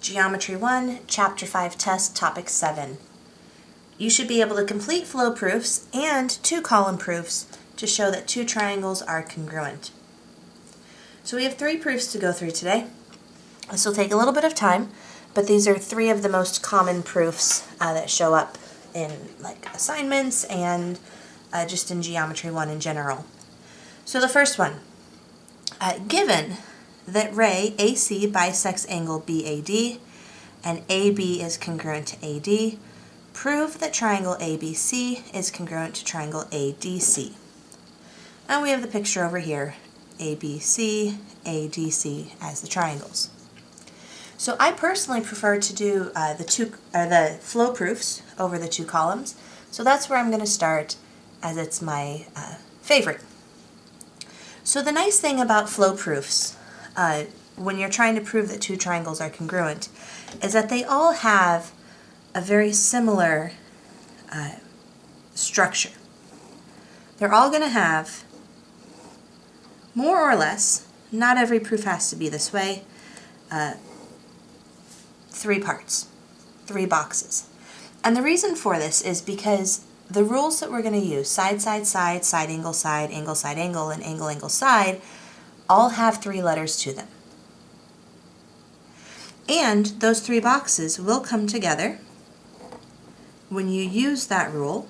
Geometry 1, Chapter 5 Test, Topic 7. You should be able to complete flow proofs and two-column proofs to show that two triangles are congruent. So we have 3 proofs to go through today. This will take a little bit of time, but these are 3 of the most common proofs that show up in assignments and just in Geometry 1 in general. So the first one, given that ray AC bisects angle BAD and AB is congruent to AD, prove that triangle ABC is congruent to triangle ADC. And we have the picture over here, ABC, ADC as the triangles. So I personally prefer to do the flow proofs over the 2 columns. So that's where I'm going to start, as it's my favorite. So the nice thing about flow proofs, when you're trying to prove that 2 triangles are congruent, is that they all have a very similar structure. They're all going to have, more or less, not every proof has to be this way, 3 parts, 3 boxes. And the reason for this is because the rules that we're going to use, side, side, side, side, angle, side, angle, and angle, angle, side, all have 3 letters to them. And those 3 boxes will come together when you use that rule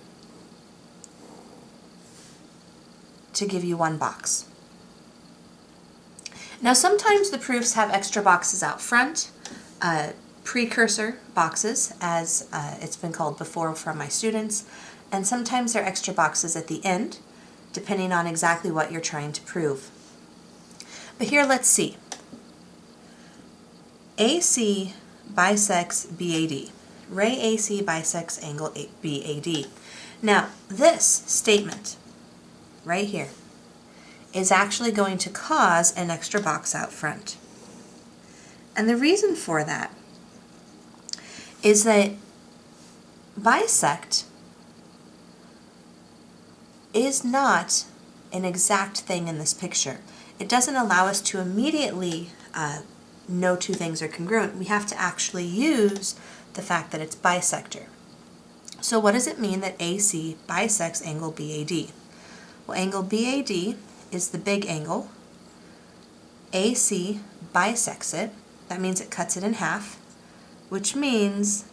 to give you 1 box. Now sometimes the proofs have extra boxes out front, precursor boxes, as it's been called before from my students, and sometimes there are extra boxes at the end, depending on exactly what you're trying to prove. But here, let's see. AC bisects BAD. Ray AC bisects angle BAD. Now, this statement right here is actually going to cause an extra box out front. And the reason for that is that bisect is not an exact thing in this picture. It doesn't allow us to immediately know 2 things are congruent. We have to actually use the fact that it's bisector. So what does it mean that AC bisects angle BAD? Well, angle BAD is the big angle. AC bisects it. That means it cuts it in half, which means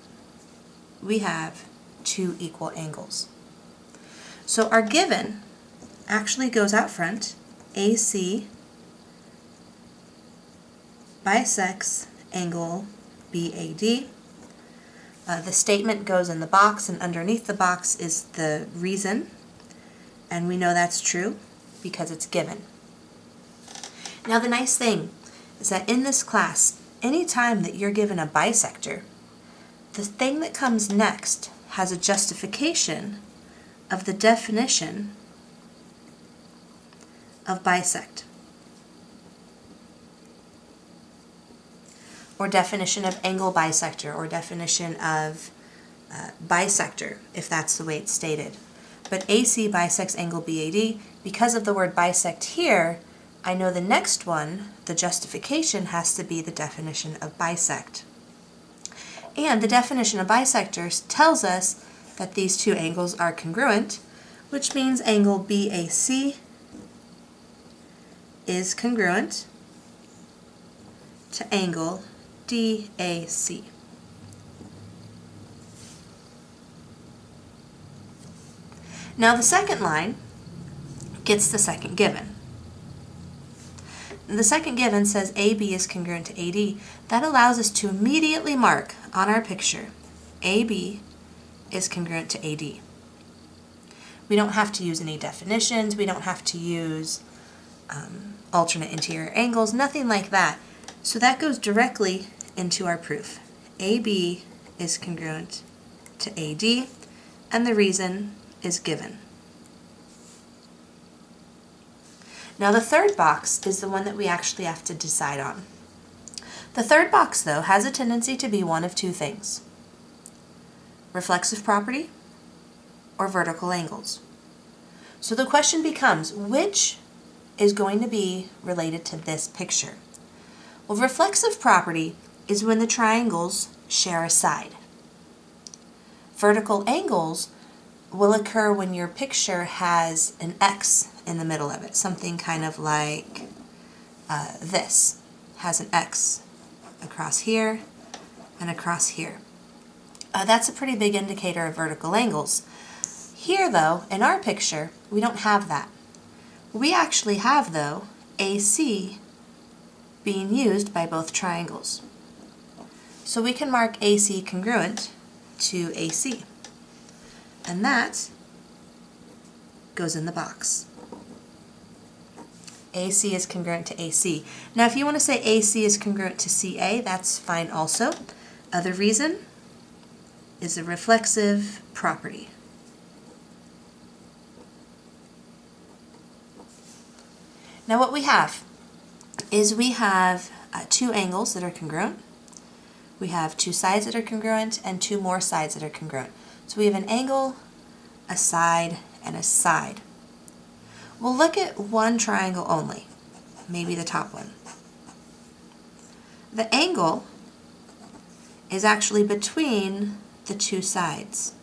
we have 2 equal angles. So our given actually goes out front. AC bisects angle BAD. The statement goes in the box, and underneath the box is the reason, and we know that's true because it's given. Now the nice thing is that in this class, anytime that you're given a bisector, the thing that comes next has a justification of the definition of bisect, or definition of angle bisector, or definition of bisector, if that's the way it's stated. But AC bisects angle BAD, because of the word bisect here, I know the next one, the justification, has to be the definition of bisect. And the definition of bisectors tells us that these 2 angles are congruent, which means angle BAC is congruent to angle DAC. Now the second line gets the second given. The second given says AB is congruent to AD. That allows us to immediately mark on our picture AB is congruent to AD. We don't have to use any definitions. We don't have to use alternate interior angles, nothing like that. So that goes directly into our proof. AB is congruent to AD, and the reason is given. Now the third box is the one that we actually have to decide on. The third box, though, has a tendency to be one of 2 things: reflexive property or vertical angles. So the question becomes, which is going to be related to this picture? Well, reflexive property is when the triangles share a side. Vertical angles will occur when your picture has an X in the middle of it, something kind of like this has an X across here and across here. That's a pretty big indicator of vertical angles. Here though, in our picture, we don't have that. We actually have though AC being used by both triangles. So we can mark AC congruent to AC. And that goes in the box. AC is congruent to AC. Now if you want to say AC is congruent to CA, that's fine also. The reason is a reflexive property. Now what we have is we have two angles that are congruent. We have two sides that are congruent and two more sides that are congruent. So we have an angle, a side, and a side. We'll look at one triangle only, maybe the top one. The angle is actually between the two sides.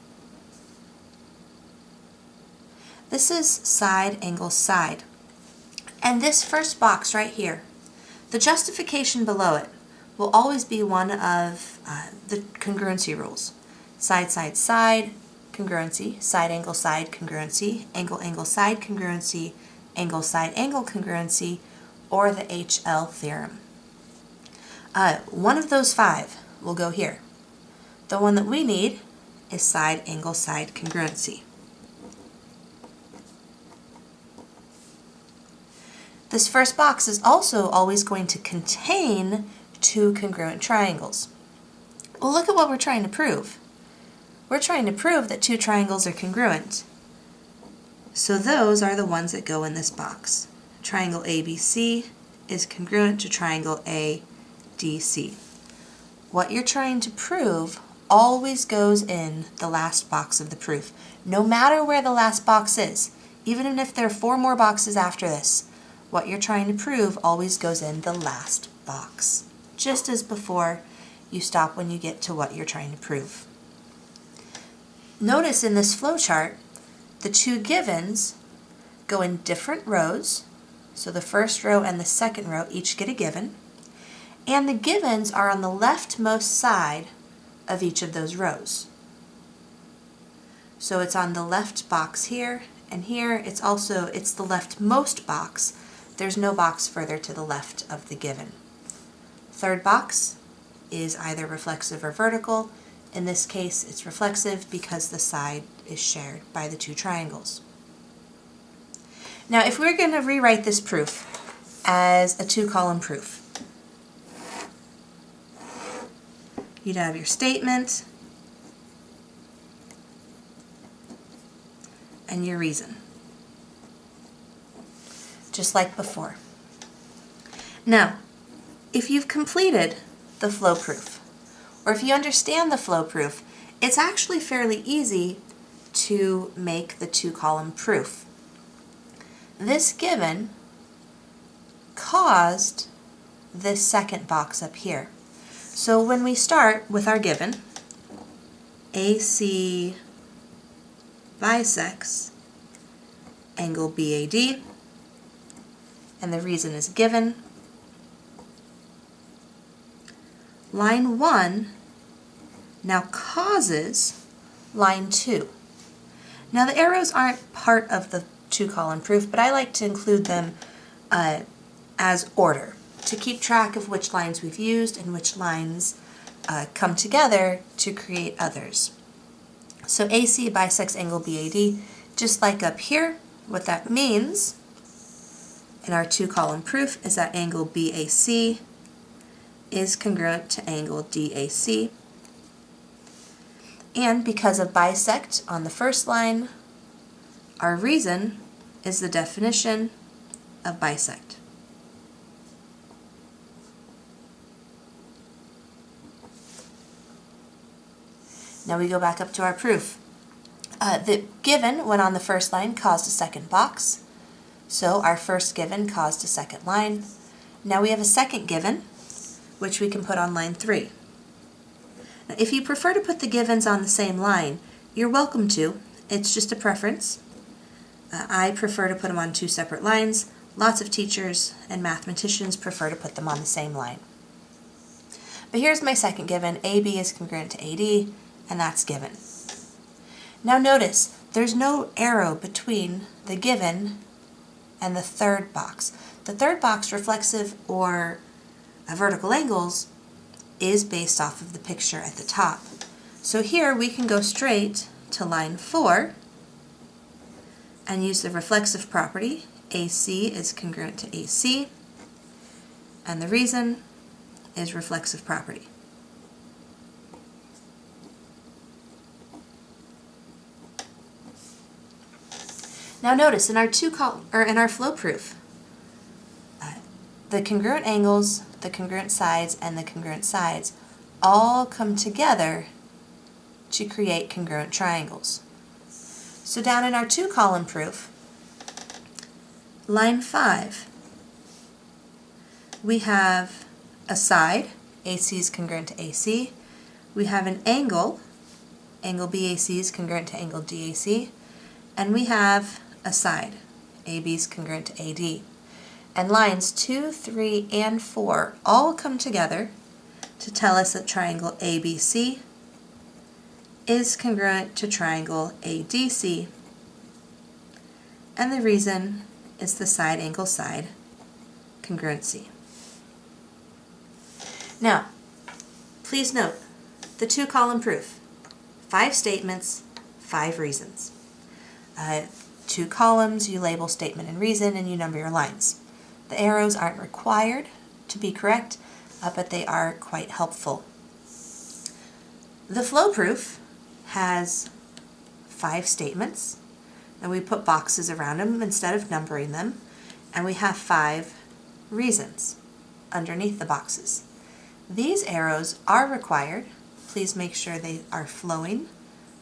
This is side, angle, side. And this first box right here, the justification below it will always be one of the congruency rules. Side, side, side, congruency, side, congruency, angle, side, congruency, angle, side, angle, congruency, or the HL theorem. One of those five will go here. The one that we need is side, side congruency. This first box is also always going to contain two congruent triangles. Well, look at what we're trying to prove. We're trying to prove that two triangles are congruent. So those are the ones that go in this box. Triangle ABC is congruent to triangle ADC. What you're trying to prove always goes in the last box of the proof, no matter where the last box is. Even if there are 4 more boxes after this, what you're trying to prove always goes in the last box. Just as before, you stop when you get to what you're trying to prove. Notice in this flowchart, the two givens go in different rows. So the first row and the second row each get a given. And the givens are on the leftmost side of each of those rows. So it's on the left box here, and here it's the leftmost box. There's no box further to the left of the given. Third box is either reflexive or vertical. In this case, it's reflexive because the side is shared by the two triangles. Now, if we're going to rewrite this proof as a 2-column proof, you'd have your statement and your reason, just like before. Now, if you've completed the flow proof, or if you understand the flow proof, it's actually fairly easy to make the 2-column proof. This given caused this second box up here. So when we start with our given, AC bisects angle BAD, and the reason is given. Line 1 now causes line 2. Now the arrows aren't part of the 2-column proof, but I like to include them as order to keep track of which lines we've used and which lines come together to create others. So AC bisects angle BAD, just like up here. What that means in our 2-column proof is that angle BAC is congruent to angle DAC. And because of bisect on the first line, our reason is the definition of bisect. Now we go back up to our proof. The given, when on the first line, caused a second box. So our first given caused a second line. Now we have a second given, which we can put on line 3. Now, if you prefer to put the givens on the same line, you're welcome to. It's just a preference. I prefer to put them on 2 separate lines. Lots of teachers and mathematicians prefer to put them on the same line. But here's my second given. AB is congruent to AD, and that's given. Now notice, there's no arrow between the given and the third box. The third box, reflexive or vertical angles, is based off of the picture at the top. So here we can go straight to line 4 and use the reflexive property. AC is congruent to AC, and the reason is reflexive property. Now notice in our flow proof, the congruent angles, the congruent sides, and the congruent sides all come together to create congruent triangles. So down in our 2-column proof, line 5, we have a side, AC is congruent to AC. We have an angle, angle BAC is congruent to angle DAC. And we have a side, AB is congruent to AD. And lines 2, 3, and 4 all come together to tell us that triangle ABC is congruent to triangle ADC. And the reason is the side angle side congruency. Now, please note the 2-column proof. 5 statements, 5 reasons. 2 columns, you label statement and reason, and you number your lines. The arrows aren't required to be correct, but they are quite helpful. The flow proof has 5 statements, and we put boxes around them instead of numbering them, and we have 5 reasons underneath the boxes. These arrows are required. Please make sure they are flowing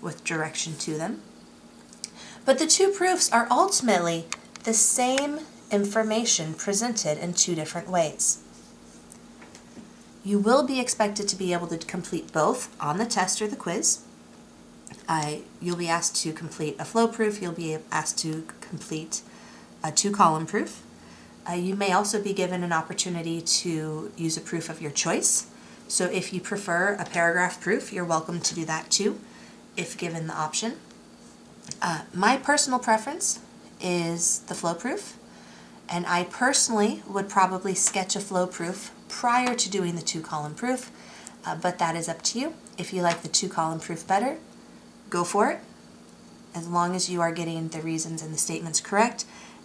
with direction to them. But the 2 proofs are ultimately the same information presented in 2 different ways. You will be expected to be able to complete both on the test or the quiz. You'll be asked to complete a flow proof. You'll be asked to complete a 2-column proof. You may also be given an opportunity to use a proof of your choice. So if you prefer a paragraph proof, you're welcome to do that too, if given the option. My personal preference is the flow proof, and I personally would probably sketch a flow proof prior to doing the 2-column proof, but that is up to you. If you like the 2-column proof better, go for it, as long as you are getting the reasons and the statements correct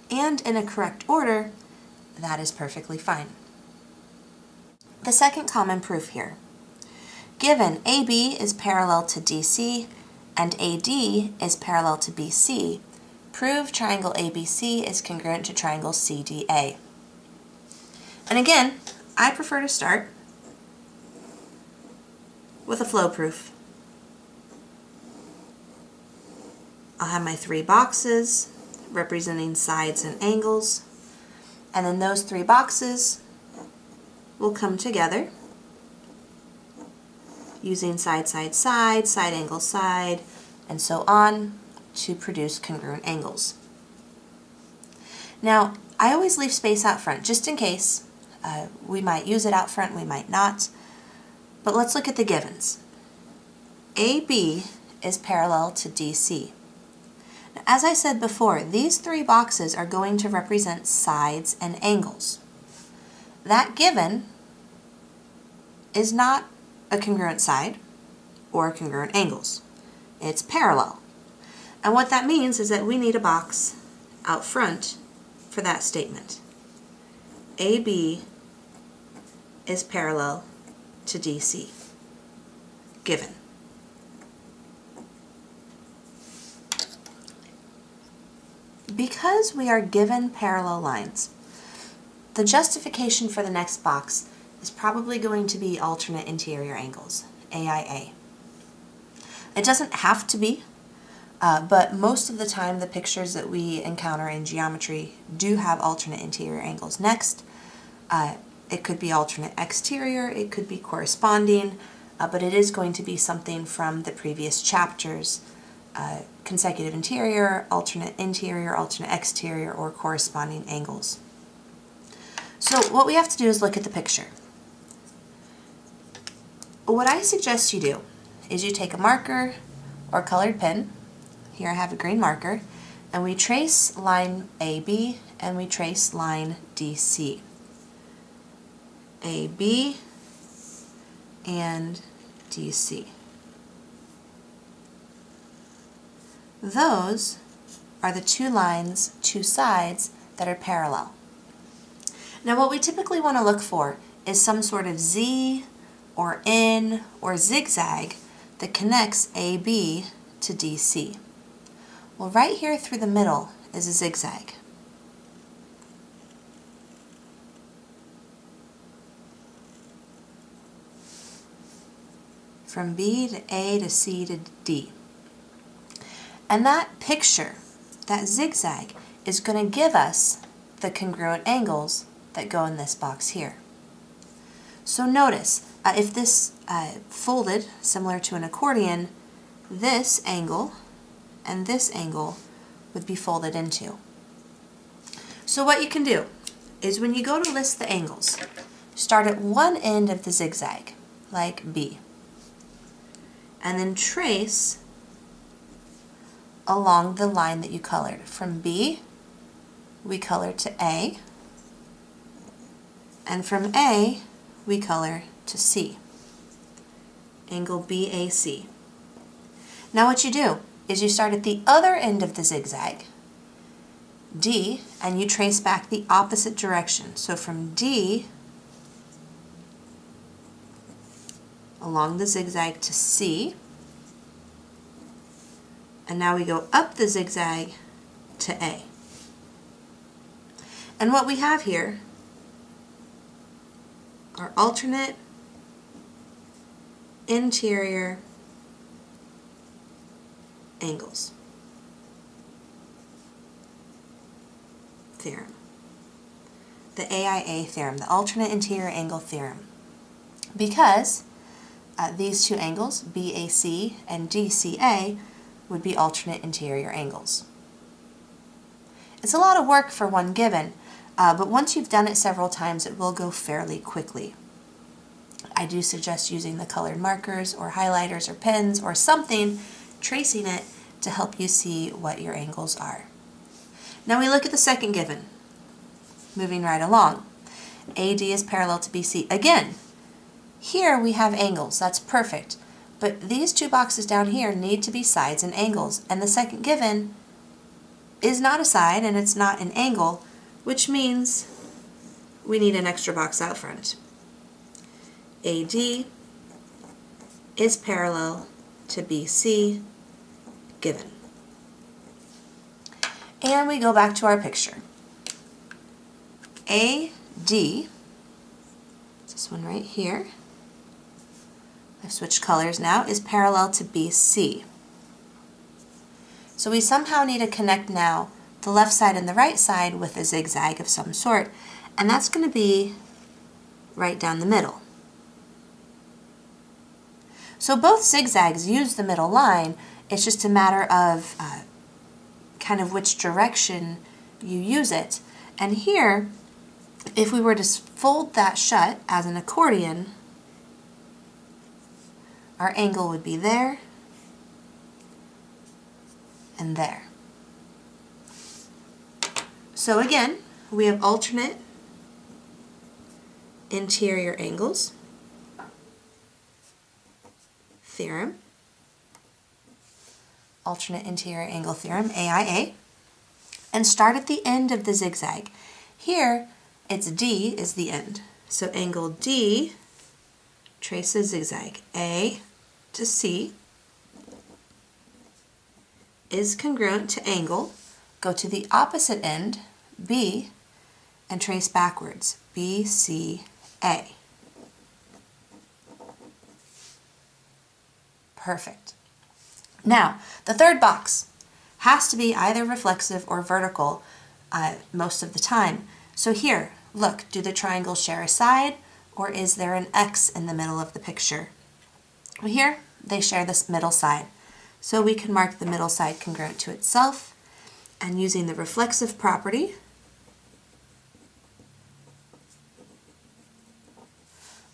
and in a correct order. That is perfectly fine. The second common proof here. Given AB is parallel to DC and AD is parallel to BC, prove triangle ABC is congruent to triangle CDA. And again, I prefer to start with a flow proof. I'll have my 3 boxes representing sides and angles, and then those 3 boxes will come together using side, side, side, side angle, side, and so on to produce congruent angles. Now, I always leave space out front just in case. We might use it out front, we might not. But let's look at the givens. AB is parallel to DC. Now, as I said before, these 3 boxes are going to represent sides and angles. That given is not a congruent side or congruent angles. It's parallel. And what that means is that we need a box out front for that statement. AB is parallel to DC. Given. Because we are given parallel lines, the justification for the next box is probably going to be alternate interior angles, AIA. It doesn't have to be, but most of the time the pictures that we encounter in geometry do have alternate interior angles. Next, It could be alternate exterior, it could be corresponding, but it is going to be something from the previous chapters, consecutive interior, alternate exterior, or corresponding angles. So what we have to do is look at the picture. What I suggest you do is you take a marker or colored pen, here I have a green marker, and we trace line AB and we trace line DC. AB and DC. Those are the two lines, two sides that are parallel. Now what we typically want to look for is some sort of Z or N or zigzag that connects AB to DC. Well, right here through the middle is a zigzag. From B to A to C to D. And that picture, that zigzag, is going to give us the congruent angles that go in this box here. So notice, if this folded, similar to an accordion, this angle and this angle would be folded into. So what you can do is when you go to list the angles, start at one end of the zigzag, like B, and then trace along the line that you colored. From B, we color to A, and from A, we color to C. Angle BAC. Now what you do is you start at the other end of the zigzag, D, and you trace back the opposite direction. So from D along the zigzag to C, and now we go up the zigzag to A. And what we have here are alternate interior angles. Theorem. The AIA theorem, the alternate interior angle theorem. Because these two angles, BAC and DCA, would be alternate interior angles. It's a lot of work for one given, but once you've done it several times, it will go fairly quickly. I do suggest using the colored markers or highlighters or pens or something, tracing it to help you see what your angles are. Now we look at the second given, moving right along. AD is parallel to BC. Again, here we have angles, that's perfect. But these two boxes down here need to be sides and angles, and the second given is not a side and it's not an angle, which means we need an extra box out front. AD is parallel to BC, given. And we go back to our picture. AD, this one right here, I've switched colors now, is parallel to BC. So we somehow need to connect now the left side and the right side with a zigzag of some sort, and that's going to be right down the middle. So both zigzags use the middle line, it's just a matter of kind of which direction you use it. And here, if we were to fold that shut as an accordion, our angle would be there and there. So again, we have alternate interior angles theorem, alternate interior angle theorem, AIA, and start at the end of the zigzag. Here, it's D is the end. So angle D, trace a zigzag. A to C is congruent to angle. Go to the opposite end, B, and trace backwards. B, C, A. Perfect. Now, the third box has to be either reflexive or vertical most of the time. So here, Look, do the triangles share a side, or is there an X in the middle of the picture? Well, here they share this middle side. So we can mark the middle side congruent to itself, and using the reflexive property,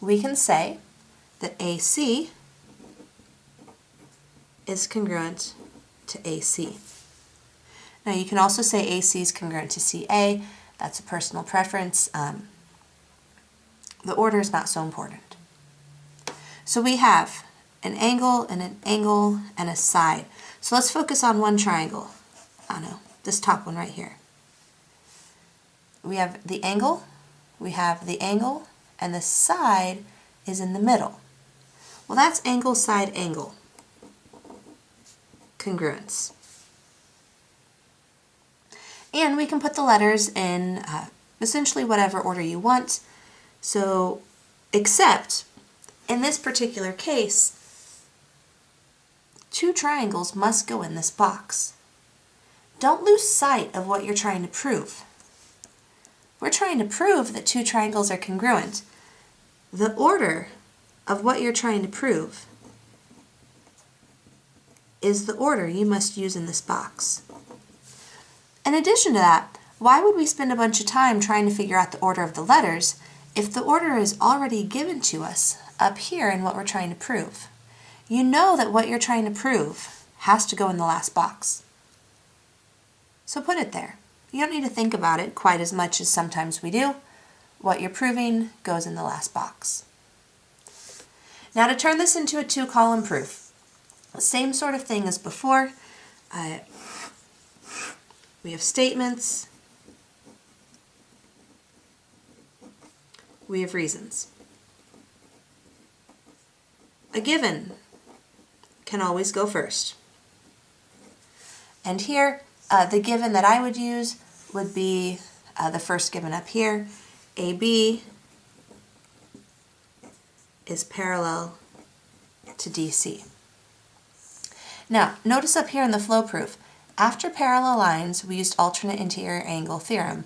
we can say that AC is congruent to AC. Now you can also say AC is congruent to CA. That's a personal preference. The order is not so important. So we have an angle and a side. So let's focus on one triangle. Oh no, this top one right here. We have the angle, and the side is in the middle. Well, that's angle, side, angle. Congruence. And we can put the letters in essentially whatever order you want. So, except in this particular case, two triangles must go in this box. Don't lose sight of what you're trying to prove. We're trying to prove that two triangles are congruent. The order of what you're trying to prove is the order you must use in this box. In addition to that, why would we spend a bunch of time trying to figure out the order of the letters if the order is already given to us up here in what we're trying to prove? You know that what you're trying to prove has to go in the last box. So put it there. You don't need to think about it quite as much as sometimes we do. What you're proving goes in the last box. Now to turn this into a two-column proof, same sort of thing as before. We have statements, we have reasons. A given can always go first. And here, the given that I would use would be the first given up here. AB is parallel to DC. Now, notice up here in the flow proof, after parallel lines, we used alternate interior angle theorem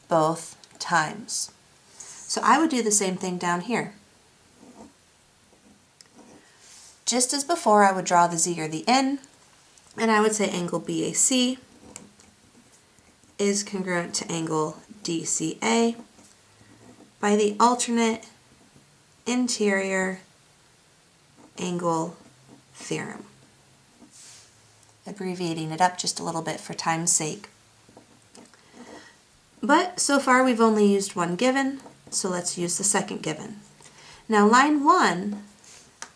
both times. So I would do the same thing down here. Just as before, I would draw the Z or the N, and I would say angle BAC is congruent to angle DCA by the alternate interior angle theorem. Abbreviating it up just a little bit for time's sake. But so far we've only used one given, so let's use the second given. Now line 1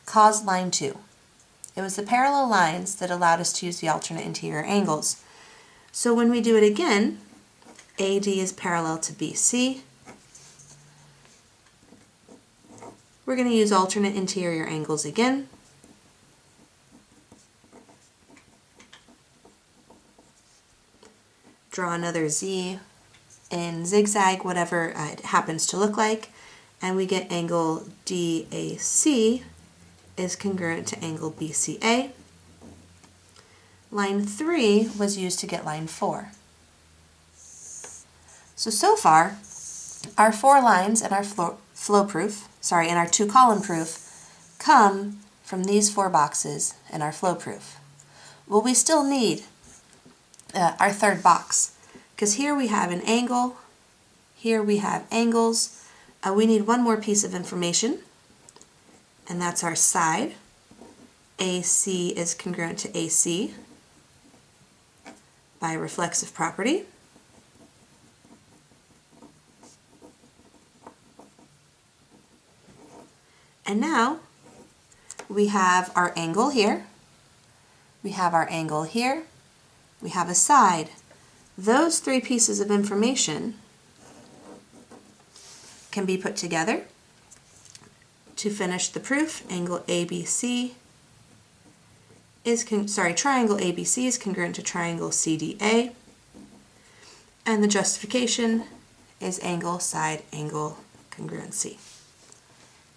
caused line 2. It was the parallel lines that allowed us to use the alternate interior angles. So when we do it again, AD is parallel to BC. We're going to use alternate interior angles again. Draw another Z in zigzag, whatever it happens to look like, and we get angle DAC is congruent to angle BCA. Line 3 was used to get line 4. So far, our 4 lines in our in our two-column proof come from these 4 boxes in our flow proof. Well, we still need our third box, because here we have an angle, here we have angles. We need one more piece of information, and that's our side. AC is congruent to AC by reflexive property. And now we have our angle here, we have our angle here, we have a side. Those 3 pieces of information can be put together to finish the proof. Angle ABC is, triangle ABC is congruent to triangle CDA, and the justification is angle, side, angle congruency.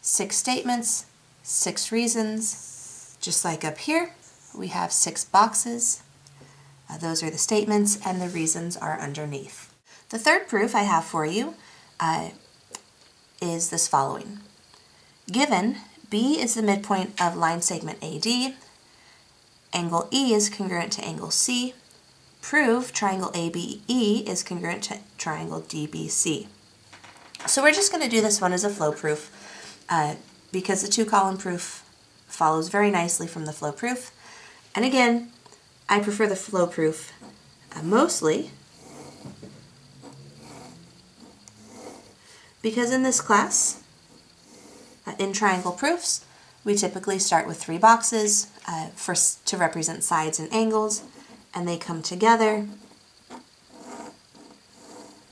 6 statements, 6 reasons. Just like up here, we have 6 boxes. Those are the statements, and the reasons are underneath. The third proof I have for you is this following. Given B is the midpoint of line segment AD, angle E is congruent to angle C, prove triangle ABE is congruent to triangle DBC. So we're just going to do this one as a flow proof because the two-column proof follows very nicely from the flow proof. And again, I prefer the flow proof mostly because in this class, in triangle proofs, we typically start with 3 boxes to represent sides and angles, and they come together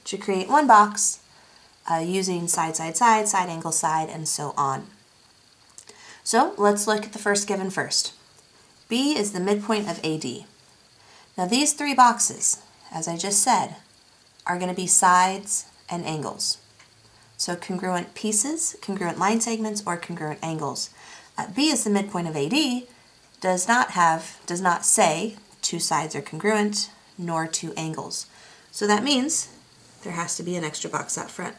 to create one box using side, side, side, side, angle, side, and so on. So let's look at the first given first. B is the midpoint of AD. Now these 3 boxes, as I just said, are going to be sides and angles. So congruent pieces, congruent line segments, or congruent angles. B is the midpoint of AD does not say 2 sides are congruent, nor 2 angles. So that means there has to be an extra box out front.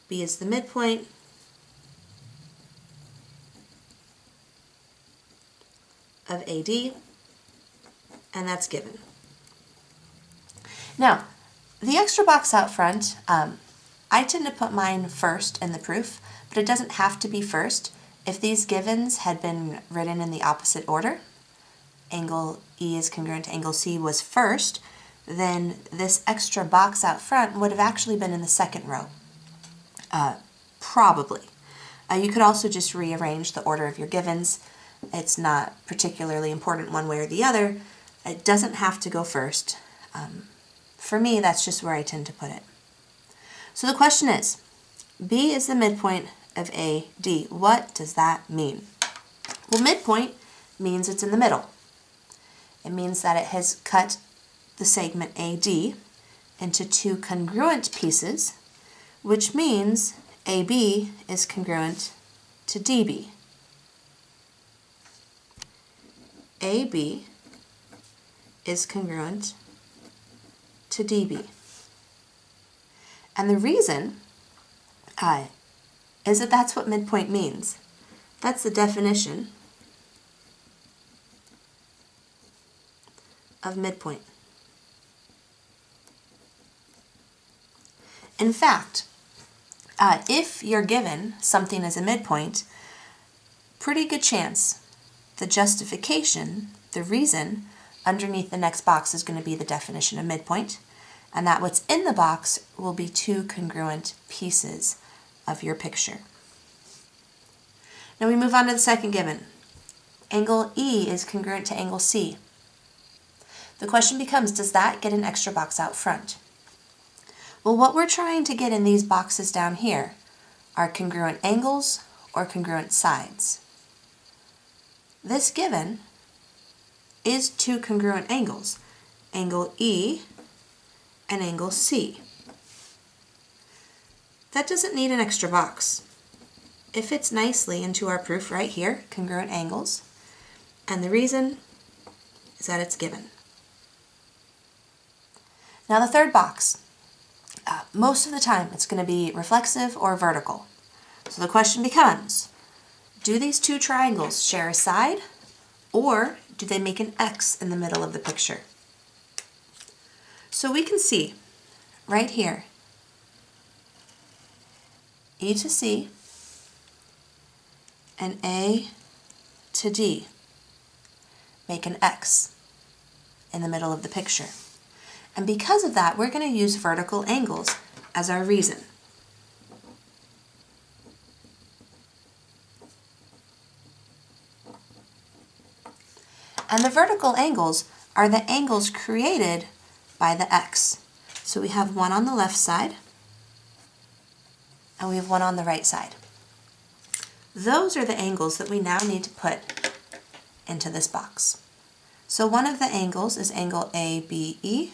B is the midpoint of AD, and that's given. Now, the extra box out front, I tend to put mine first in the proof, but it doesn't have to be first. If these givens had been written in the opposite order, angle E is congruent to angle C was first, then this extra box out front would have actually been in the second row. Probably. You could also just rearrange the order of your givens. It's not particularly important one way or the other. It doesn't have to go first. For me, that's just where I tend to put it. So the question is, B is the midpoint of AD. What does that mean? Well, midpoint means it's in the middle. It means that it has cut the segment AD into 2 congruent pieces, which means AB is congruent to DB. AB is congruent to DB. And the reason is that that's what midpoint means. That's the definition of midpoint. In fact, if you're given something as a midpoint, pretty good chance the justification, the reason, underneath the next box is going to be the definition of midpoint, and that what's in the box will be 2 congruent pieces of your picture. Now we move on to the second given. Angle E is congruent to angle C. The question becomes, does that get an extra box out front? Well, what we're trying to get in these boxes down here are congruent angles or congruent sides. This given is 2 congruent angles, angle E and angle C. That doesn't need an extra box. It fits nicely into our proof right here, congruent angles, and the reason is that it's given. Now the third box, most of the time it's going to be reflexive or vertical. So the question becomes, do these 2 triangles share a side, or do they make an X in the middle of the picture? So we can see right here, E to C and A to D make an X in the middle of the picture. And because of that, we're going to use vertical angles as our reason. And the vertical angles are the angles created by the X. So we have one on the left side, and we have one on the right side. Those are the angles that we now need to put into this box. So one of the angles is angle ABE,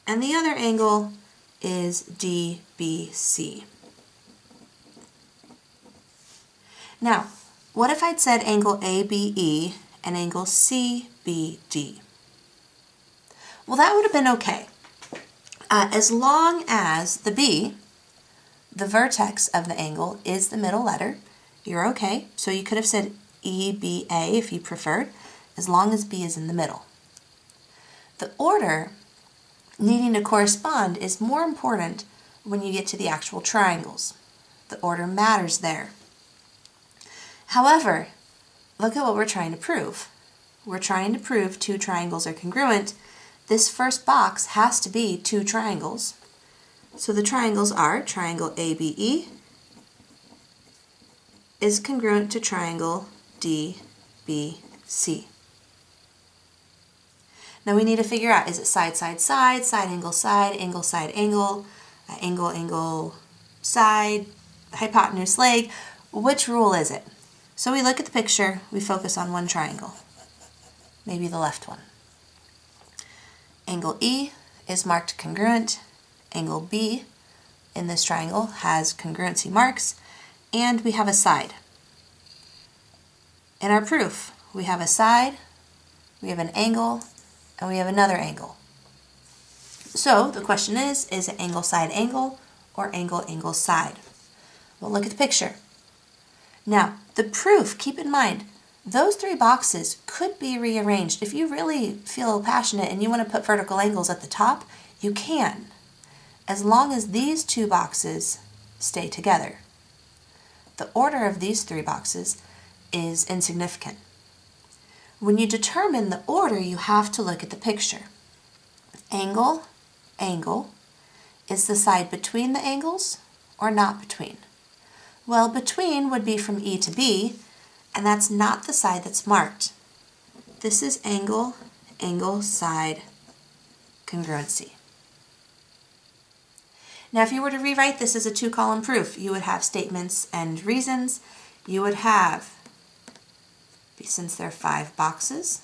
and the other angle is DBC. Now, what if I'd said angle ABE and angle CBD. Well, that would have been okay. As long as the B, the vertex of the angle, is the middle letter, you're okay. So you could have said EBA if you preferred, as long as B is in the middle. The order needing to correspond is more important when you get to the actual triangles. The order matters there. However, look at what we're trying to prove. We're trying to prove two triangles are congruent. This first box has to be two triangles. So the triangles are triangle ABE is congruent to triangle DBC. Now we need to figure out, is it side, side, side, side, angle, angle, angle, angle, side, hypotenuse, leg? Which rule is it? So we look at the picture, we focus on one triangle, maybe the left one. Angle E is marked congruent. Angle B in this triangle has congruency marks, and we have a side. In our proof, we have a side, we have an angle, and we have another angle. So the question is it angle, side, angle, or angle, angle, side? Well, look at the picture. Now, the proof, keep in mind, those three boxes could be rearranged. If you really feel passionate and you want to put vertical angles at the top, you can, as long as these two boxes stay together. The order of these three boxes is insignificant. When you determine the order, you have to look at the picture. Angle, angle, is the side between the angles or not between? Well, between would be from E to B, and that's not the side that's marked. This is angle, angle, side, congruency. Now, if you were to rewrite this as a two-column proof, you would have statements and reasons. You would have, since there are 5 boxes,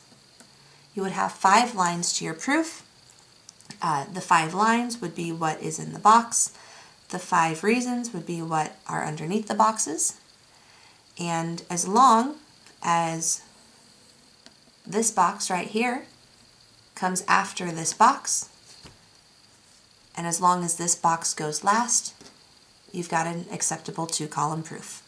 you would have 5 lines to your proof. The 5 lines would be what is in the box. The 5 reasons would be what are underneath the boxes. And as long as this box right here comes after this box, and as long as this box goes last, you've got an acceptable two-column proof.